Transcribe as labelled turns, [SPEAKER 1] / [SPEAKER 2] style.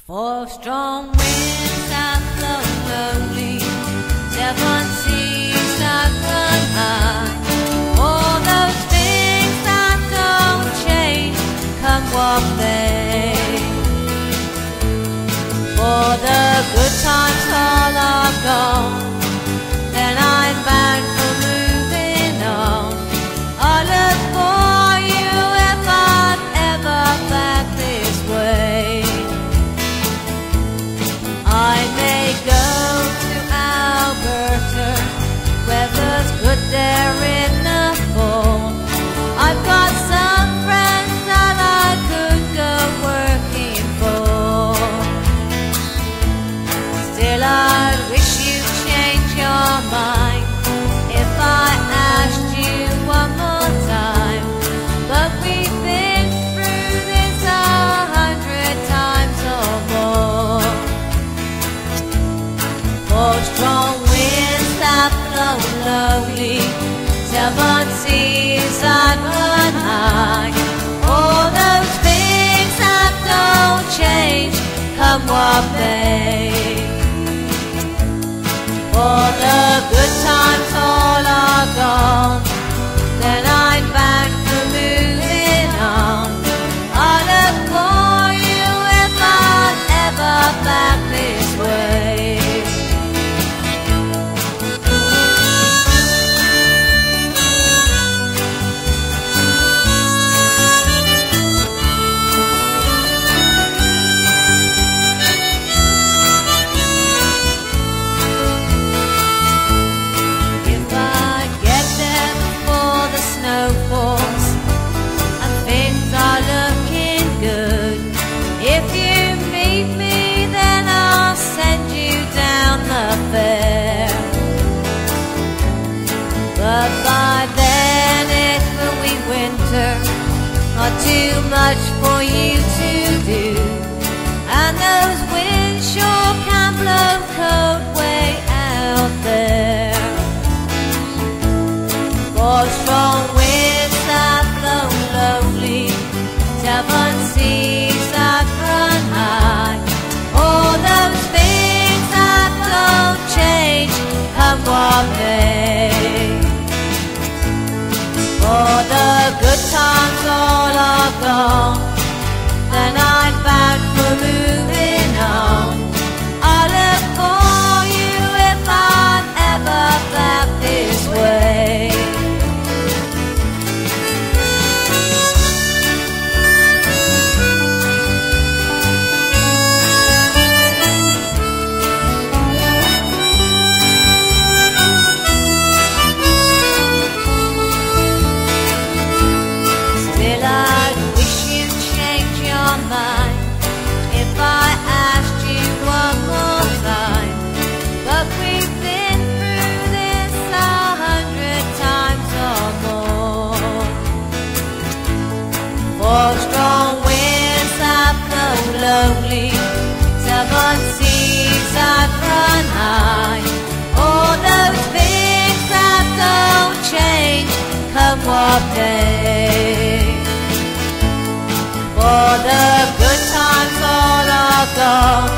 [SPEAKER 1] Four strong winds that blow lonely, seven seas that run high. All those things that don't change, come what may. For the good times all are gone, then I'm bound for moving on. I'll look for you if I'm ever back this way. I may go to Alberta, weather's good there in the fall. I've got some friends that I could go working for. Still I'd wish you'd change your mind if I asked you one more time. But we've been through this 100 times or more. Four strong winds that blow lonely, seven seas that run high. All those things that don't change, come what may. For the good times all are gone, then I'm bound for moving on. I'll look for you if I'm ever back this way. Falls and things are looking good. If you meet me, then I'll send you down the fair. But by then it will be winter, not too much for you to do, and those winds sure can blow cold way out there. Four strong winds that blow lonely, seven seas that run high. All those things that don't change, come what may. For the good times all are gone, then I'm bound for moving on. I'll look for you if I'm ever back this way. Four strong winds that blow lonely, seven seas that run high. All those things that don't change, come what may. For the good times all are gone,